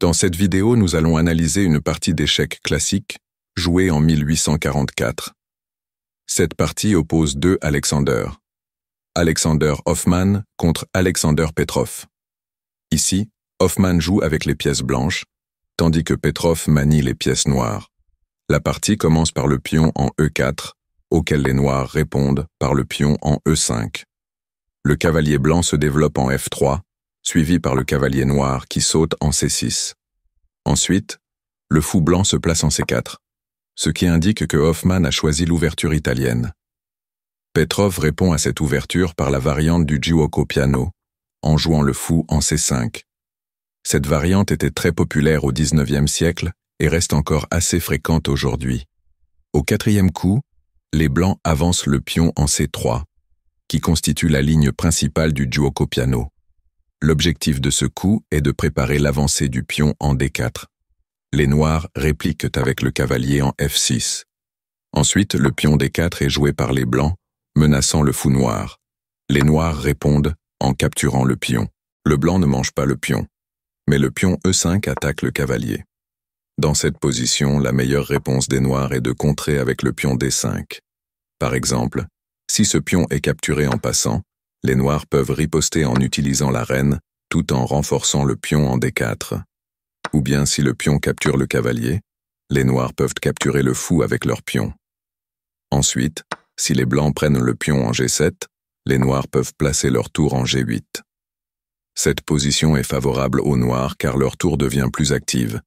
Dans cette vidéo, nous allons analyser une partie d'échecs classique jouée en 1844. Cette partie oppose deux Alexander. Alexander Hoffmann contre Alexander Petrov. Ici, Hoffmann joue avec les pièces blanches, tandis que Petrov manie les pièces noires. La partie commence par le pion en E4, auquel les noirs répondent par le pion en E5. Le cavalier blanc se développe en F3, suivi par le cavalier noir qui saute en C6. Ensuite, le fou blanc se place en C4, ce qui indique que Hoffmann a choisi l'ouverture italienne. Petrov répond à cette ouverture par la variante du giuoco piano, en jouant le fou en C5. Cette variante était très populaire au XIXe siècle et reste encore assez fréquente aujourd'hui. Au quatrième coup, les blancs avancent le pion en C3, qui constitue la ligne principale du giuoco piano. L'objectif de ce coup est de préparer l'avancée du pion en D4. Les noirs répliquent avec le cavalier en F6. Ensuite, le pion D4 est joué par les blancs, menaçant le fou noir. Les noirs répondent en capturant le pion. Le blanc ne mange pas le pion, mais le pion E5 attaque le cavalier. Dans cette position, la meilleure réponse des noirs est de contrer avec le pion D5. Par exemple, si ce pion est capturé en passant, les noirs peuvent riposter en utilisant la reine, tout en renforçant le pion en D4. Ou bien si le pion capture le cavalier, les noirs peuvent capturer le fou avec leur pion. Ensuite, si les blancs prennent le pion en G7, les noirs peuvent placer leur tour en G8. Cette position est favorable aux noirs car leur tour devient plus active,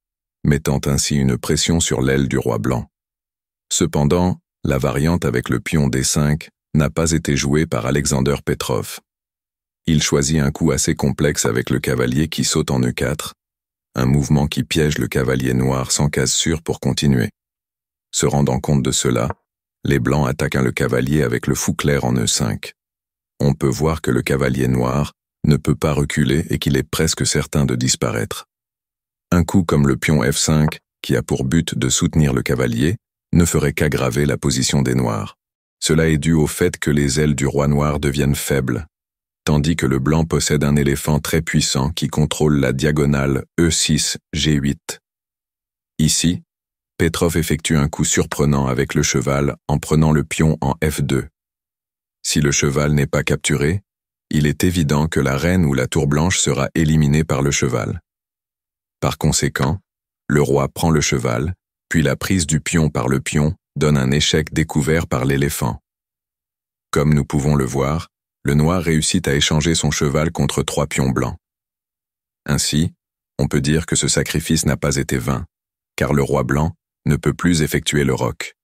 mettant ainsi une pression sur l'aile du roi blanc. Cependant, la variante avec le pion D5 n'a pas été jouée par Alexander Petrov. Il choisit un coup assez complexe avec le cavalier qui saute en E4, un mouvement qui piège le cavalier noir sans case sûre pour continuer. Se rendant compte de cela, les blancs attaquent le cavalier avec le fou clair en E5. On peut voir que le cavalier noir ne peut pas reculer et qu'il est presque certain de disparaître. Un coup comme le pion F5, qui a pour but de soutenir le cavalier, ne ferait qu'aggraver la position des noirs. Cela est dû au fait que les ailes du roi noir deviennent faibles, tandis que le blanc possède un éléphant très puissant qui contrôle la diagonale E6-G8. Ici, Petrov effectue un coup surprenant avec le cheval en prenant le pion en F2. Si le cheval n'est pas capturé, il est évident que la reine ou la tour blanche sera éliminée par le cheval. Par conséquent, le roi prend le cheval, puis la prise du pion par le pion donne un échec découvert par l'éléphant. Comme nous pouvons le voir, le noir réussit à échanger son cheval contre 3 pions blancs. Ainsi, on peut dire que ce sacrifice n'a pas été vain, car le roi blanc ne peut plus effectuer le roc.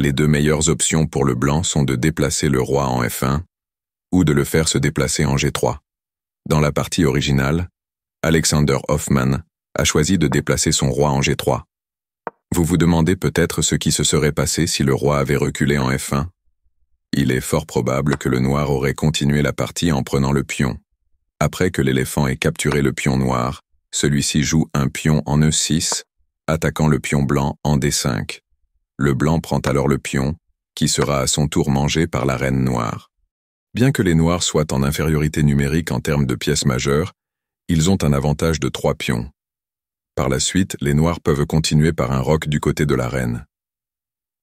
Les deux meilleures options pour le blanc sont de déplacer le roi en F1 ou de le faire se déplacer en G3. Dans la partie originale, Alexander Hoffmann a choisi de déplacer son roi en G3. Vous vous demandez peut-être ce qui se serait passé si le roi avait reculé en F1. Il est fort probable que le noir aurait continué la partie en prenant le pion. Après que l'éléphant ait capturé le pion noir, celui-ci joue un pion en E6, attaquant le pion blanc en D5. Le blanc prend alors le pion, qui sera à son tour mangé par la reine noire. Bien que les noirs soient en infériorité numérique en termes de pièces majeures, ils ont un avantage de 3 pions. Par la suite, les noirs peuvent continuer par un roc du côté de la reine.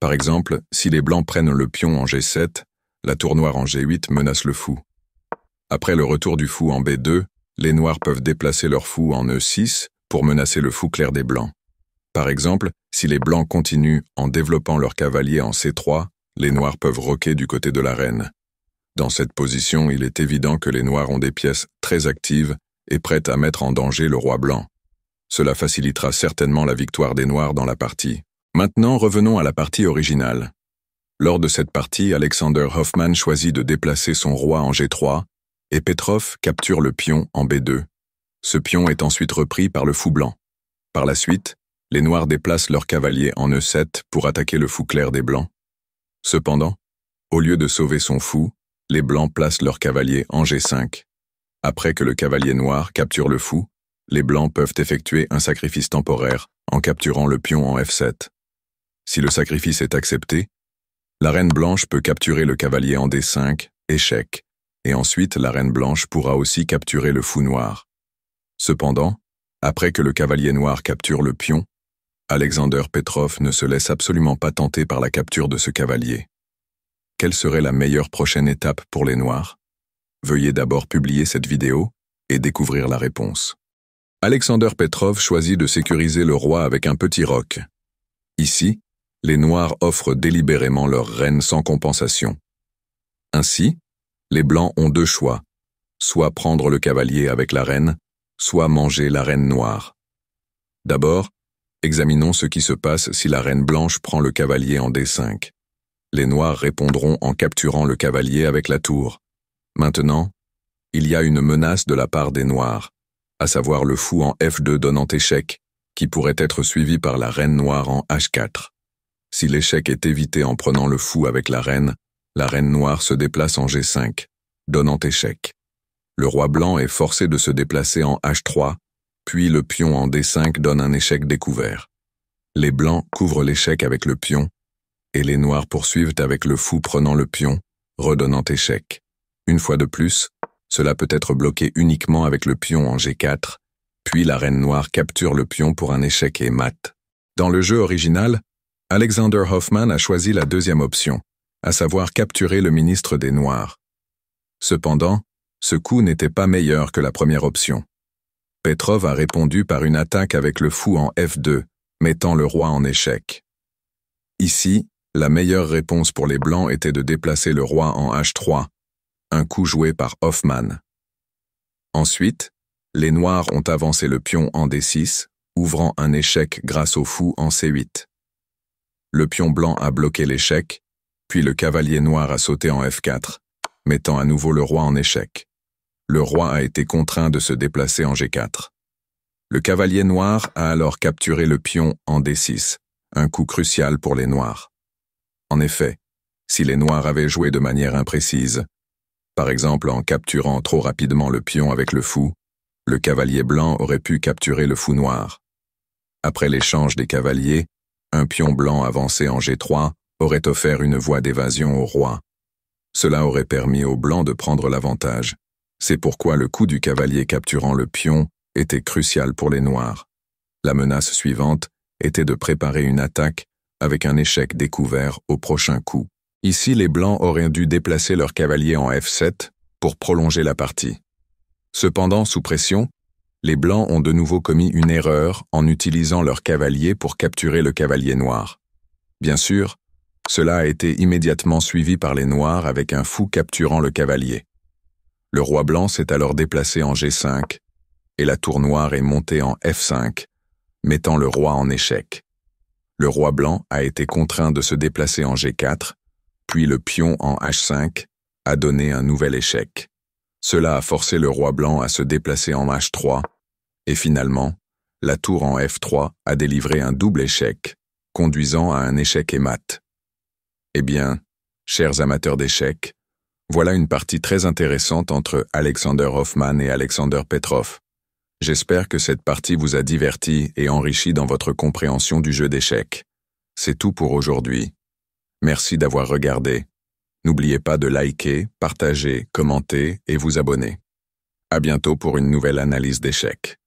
Par exemple, si les blancs prennent le pion en G7, la tour noire en G8 menace le fou. Après le retour du fou en B2, les noirs peuvent déplacer leur fou en E6 pour menacer le fou clair des blancs. Par exemple, si les blancs continuent en développant leur cavalier en C3, les noirs peuvent roquer du côté de la reine. Dans cette position, il est évident que les noirs ont des pièces très actives et prêtes à mettre en danger le roi blanc. Cela facilitera certainement la victoire des noirs dans la partie. Maintenant, revenons à la partie originale. Lors de cette partie, Alexander Hoffmann choisit de déplacer son roi en G3 et Petrov capture le pion en B2. Ce pion est ensuite repris par le fou blanc. Par la suite, les noirs déplacent leur cavalier en E7 pour attaquer le fou clair des blancs. Cependant, au lieu de sauver son fou, les blancs placent leur cavalier en G5. Après que le cavalier noir capture le fou, les blancs peuvent effectuer un sacrifice temporaire en capturant le pion en F7. Si le sacrifice est accepté, la reine blanche peut capturer le cavalier en D5, échec, et ensuite la reine blanche pourra aussi capturer le fou noir. Cependant, Après que le cavalier noir capture le pion, Alexander Petrov ne se laisse absolument pas tenter par la capture de ce cavalier. Quelle serait la meilleure prochaine étape pour les Noirs? Veuillez d'abord publier cette vidéo et découvrir la réponse. Alexander Petrov choisit de sécuriser le roi avec un petit roc. Ici, les Noirs offrent délibérément leur reine sans compensation. Ainsi, les Blancs ont deux choix, soit prendre le cavalier avec la reine, soit manger la reine noire. D'abord, examinons ce qui se passe si la reine blanche prend le cavalier en D5. Les Noirs répondront en capturant le cavalier avec la tour. Maintenant, il y a une menace de la part des Noirs, à savoir le fou en F2 donnant échec, qui pourrait être suivi par la reine noire en H4. Si l'échec est évité en prenant le fou avec la reine noire se déplace en G5, donnant échec. Le roi blanc est forcé de se déplacer en H3, puis le pion en D5 donne un échec découvert. Les Blancs couvrent l'échec avec le pion, et les Noirs poursuivent avec le fou prenant le pion, redonnant échec. Une fois de plus, cela peut être bloqué uniquement avec le pion en G4, puis la reine noire capture le pion pour un échec et mat. Dans le jeu original, Alexander Hoffman a choisi la deuxième option, à savoir capturer le ministre des Noirs. Cependant, ce coup n'était pas meilleur que la première option. Petrov a répondu par une attaque avec le fou en F2, mettant le roi en échec. Ici, la meilleure réponse pour les Blancs était de déplacer le roi en H3, un coup joué par Hoffman. Ensuite, les Noirs ont avancé le pion en D6, ouvrant un échec grâce au fou en C8. Le pion blanc a bloqué l'échec, puis le cavalier noir a sauté en F4, mettant à nouveau le roi en échec. Le roi a été contraint de se déplacer en G4. Le cavalier noir a alors capturé le pion en D6, un coup crucial pour les Noirs. En effet, si les Noirs avaient joué de manière imprécise, par exemple en capturant trop rapidement le pion avec le fou, le cavalier blanc aurait pu capturer le fou noir. Après l'échange des cavaliers, un pion blanc avancé en G3 aurait offert une voie d'évasion au roi. Cela aurait permis aux Blancs de prendre l'avantage. C'est pourquoi le coup du cavalier capturant le pion était crucial pour les Noirs. La menace suivante était de préparer une attaque avec un échec découvert au prochain coup. Ici, les Blancs auraient dû déplacer leur cavalier en F7 pour prolonger la partie. Cependant, sous pression, les Blancs ont de nouveau commis une erreur en utilisant leur cavalier pour capturer le cavalier noir. Bien sûr, cela a été immédiatement suivi par les Noirs avec un fou capturant le cavalier. Le roi blanc s'est alors déplacé en G5 et la tour noire est montée en F5, mettant le roi en échec. Le roi blanc a été contraint de se déplacer en G4, puis le pion en H5 a donné un nouvel échec. Cela a forcé le roi blanc à se déplacer en H3 et finalement, la tour en F3 a délivré un double échec, conduisant à un échec et mat. Eh bien, chers amateurs d'échecs, voilà une partie très intéressante entre Alexander Hoffman et Alexander Petrov. J'espère que cette partie vous a diverti et enrichi dans votre compréhension du jeu d'échecs. C'est tout pour aujourd'hui. Merci d'avoir regardé. N'oubliez pas de liker, partager, commenter et vous abonner. À bientôt pour une nouvelle analyse d'échecs.